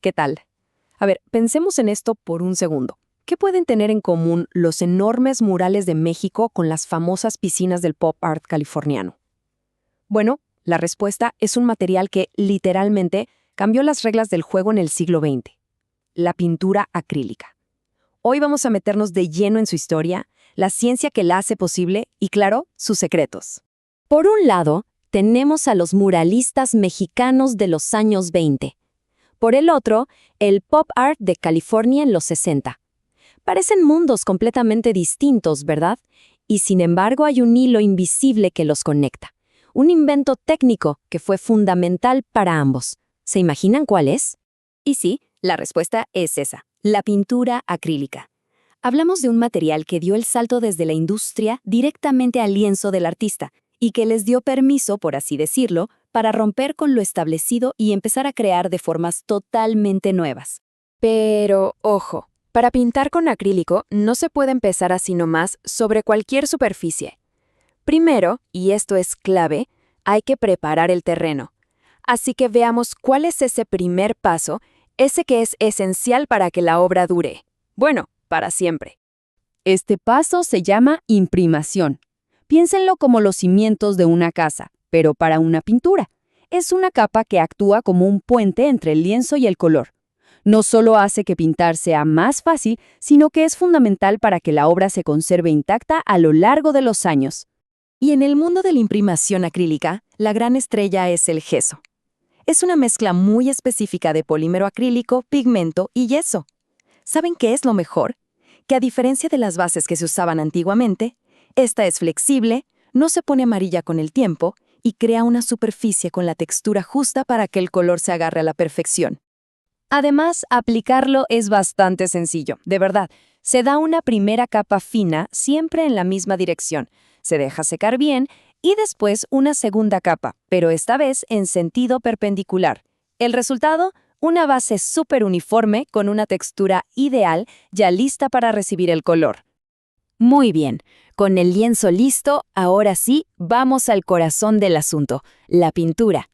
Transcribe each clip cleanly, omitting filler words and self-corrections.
¿qué tal? A ver, pensemos en esto por un segundo. ¿Qué pueden tener en común los enormes murales de México con las famosas piscinas del pop art californiano? Bueno, la respuesta es un material que, literalmente, cambió las reglas del juego en el siglo XX. La pintura acrílica. Hoy vamos a meternos de lleno en su historia, la ciencia que la hace posible y, claro, sus secretos. Por un lado, tenemos a los muralistas mexicanos de los años 20. Por el otro, el pop art de California en los 60. Parecen mundos completamente distintos, ¿verdad? Y sin embargo hay un hilo invisible que los conecta. Un invento técnico que fue fundamental para ambos. ¿Se imaginan cuál es? Y sí, la respuesta es esa, la pintura acrílica. Hablamos de un material que dio el salto desde la industria directamente al lienzo del artista y que les dio permiso, por así decirlo, para romper con lo establecido y empezar a crear de formas totalmente nuevas. Pero, ojo, para pintar con acrílico no se puede empezar así nomás sobre cualquier superficie. Primero, y esto es clave, hay que preparar el terreno. Así que veamos cuál es ese primer paso, ese que es esencial para que la obra dure. Bueno, para siempre. Este paso se llama imprimación. Piénsenlo como los cimientos de una casa, pero para una pintura. Es una capa que actúa como un puente entre el lienzo y el color. No solo hace que pintar sea más fácil, sino que es fundamental para que la obra se conserve intacta a lo largo de los años. Y en el mundo de la imprimación acrílica, la gran estrella es el gesso. Es una mezcla muy específica de polímero acrílico, pigmento y yeso. ¿Saben qué es lo mejor? Que a diferencia de las bases que se usaban antiguamente, esta es flexible, no se pone amarilla con el tiempo y crea una superficie con la textura justa para que el color se agarre a la perfección. Además, aplicarlo es bastante sencillo, de verdad. Se da una primera capa fina siempre en la misma dirección, se deja secar bien y después una segunda capa, pero esta vez en sentido perpendicular. El resultado, una base súper uniforme con una textura ideal ya lista para recibir el color. Muy bien, con el lienzo listo, ahora sí, vamos al corazón del asunto, la pintura.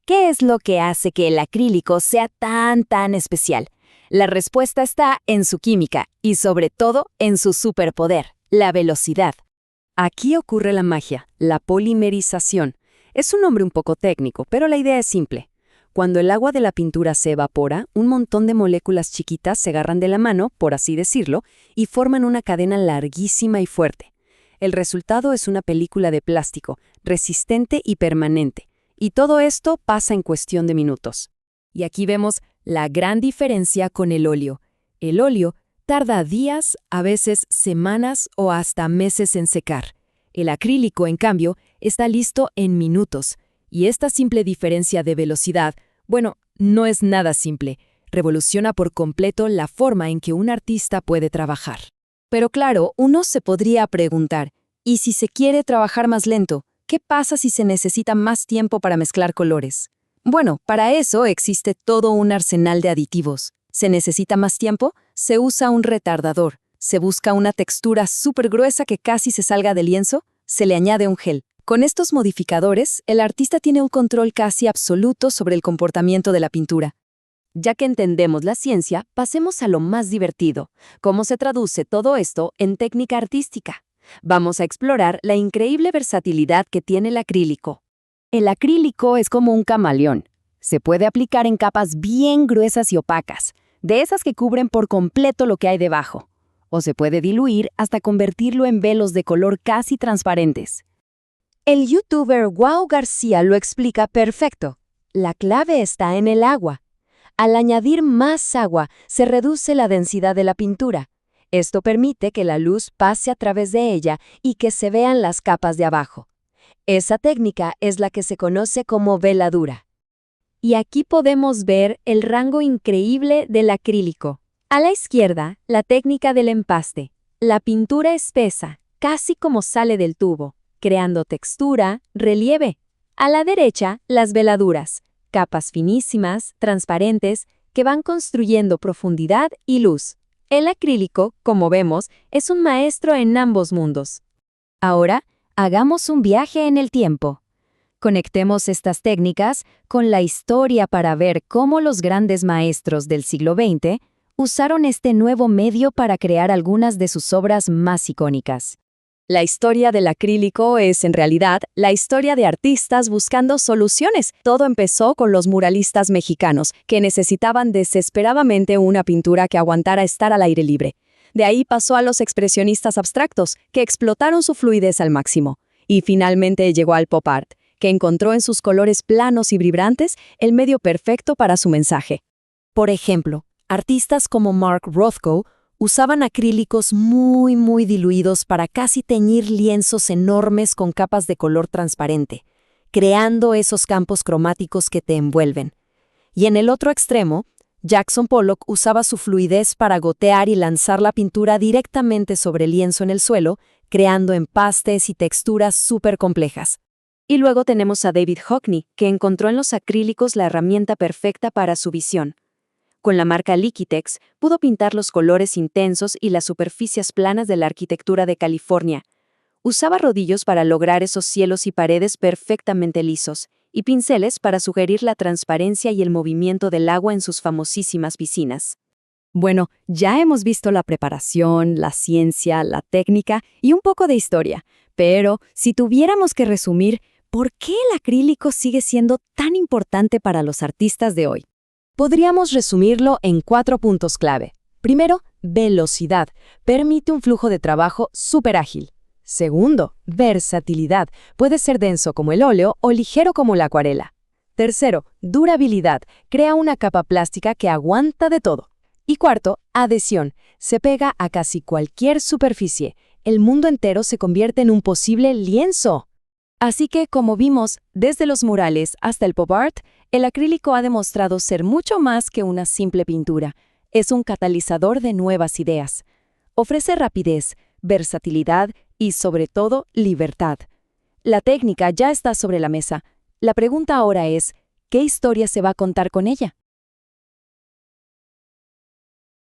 ¿Qué es lo que hace que el acrílico sea tan especial? La respuesta está en su química y sobre todo en su superpoder, la velocidad. Aquí ocurre la magia, la polimerización. Es un nombre un poco técnico, pero la idea es simple. Cuando el agua de la pintura se evapora, un montón de moléculas chiquitas se agarran de la mano, por así decirlo, y forman una cadena larguísima y fuerte. El resultado es una película de plástico, resistente y permanente. Y todo esto pasa en cuestión de minutos. Y aquí vemos la gran diferencia con el óleo. El óleo tarda días, a veces semanas o hasta meses en secar. El acrílico, en cambio, está listo en minutos. Y esta simple diferencia de velocidad, bueno, no es nada simple. Revoluciona por completo la forma en que un artista puede trabajar. Pero claro, uno se podría preguntar, ¿y si se quiere trabajar más lento? ¿Qué pasa si se necesita más tiempo para mezclar colores? Bueno, para eso existe todo un arsenal de aditivos. ¿Se necesita más tiempo? Se usa un retardador. ¿Se busca una textura súper gruesa que casi se salga del lienzo? Se le añade un gel. Con estos modificadores, el artista tiene un control casi absoluto sobre el comportamiento de la pintura. Ya que entendemos la ciencia, pasemos a lo más divertido. ¿Cómo se traduce todo esto en técnica artística? Vamos a explorar la increíble versatilidad que tiene el acrílico. El acrílico es como un camaleón. Se puede aplicar en capas bien gruesas y opacas, de esas que cubren por completo lo que hay debajo. O se puede diluir hasta convertirlo en velos de color casi transparentes. El youtuber Wow García lo explica perfecto. La clave está en el agua. Al añadir más agua, se reduce la densidad de la pintura. Esto permite que la luz pase a través de ella y que se vean las capas de abajo. Esa técnica es la que se conoce como veladura. Y aquí podemos ver el rango increíble del acrílico. A la izquierda, la técnica del empaste. La pintura espesa, casi como sale del tubo, creando textura, relieve. A la derecha, las veladuras, capas finísimas, transparentes, que van construyendo profundidad y luz. El acrílico, como vemos, es un maestro en ambos mundos. Ahora, hagamos un viaje en el tiempo. Conectemos estas técnicas con la historia para ver cómo los grandes maestros del siglo XX usaron este nuevo medio para crear algunas de sus obras más icónicas. La historia del acrílico es, en realidad, la historia de artistas buscando soluciones. Todo empezó con los muralistas mexicanos, que necesitaban desesperadamente una pintura que aguantara estar al aire libre. De ahí pasó a los expresionistas abstractos, que explotaron su fluidez al máximo. Y finalmente llegó al pop art, que encontró en sus colores planos y vibrantes el medio perfecto para su mensaje. Por ejemplo, artistas como Mark Rothko usaban acrílicos muy diluidos para casi teñir lienzos enormes con capas de color transparente, creando esos campos cromáticos que te envuelven. Y en el otro extremo, Jackson Pollock usaba su fluidez para gotear y lanzar la pintura directamente sobre el lienzo en el suelo, creando empastes y texturas súper complejas. Y luego tenemos a David Hockney, que encontró en los acrílicos la herramienta perfecta para su visión. Con la marca Liquitex, pudo pintar los colores intensos y las superficies planas de la arquitectura de California. Usaba rodillos para lograr esos cielos y paredes perfectamente lisos, y pinceles para sugerir la transparencia y el movimiento del agua en sus famosísimas piscinas. Bueno, ya hemos visto la preparación, la ciencia, la técnica y un poco de historia, pero si tuviéramos que resumir, ¿por qué el acrílico sigue siendo tan importante para los artistas de hoy? Podríamos resumirlo en 4 puntos clave. Primero, velocidad. Permite un flujo de trabajo súper ágil. Segundo, versatilidad. Puede ser denso como el óleo o ligero como la acuarela. Tercero, durabilidad. Crea una capa plástica que aguanta de todo. Y cuarto, adhesión. Se pega a casi cualquier superficie. El mundo entero se convierte en un posible lienzo. Así que, como vimos, desde los murales hasta el pop art, el acrílico ha demostrado ser mucho más que una simple pintura. Es un catalizador de nuevas ideas. Ofrece rapidez, versatilidad y, sobre todo, libertad. La técnica ya está sobre la mesa. La pregunta ahora es, ¿qué historia se va a contar con ella?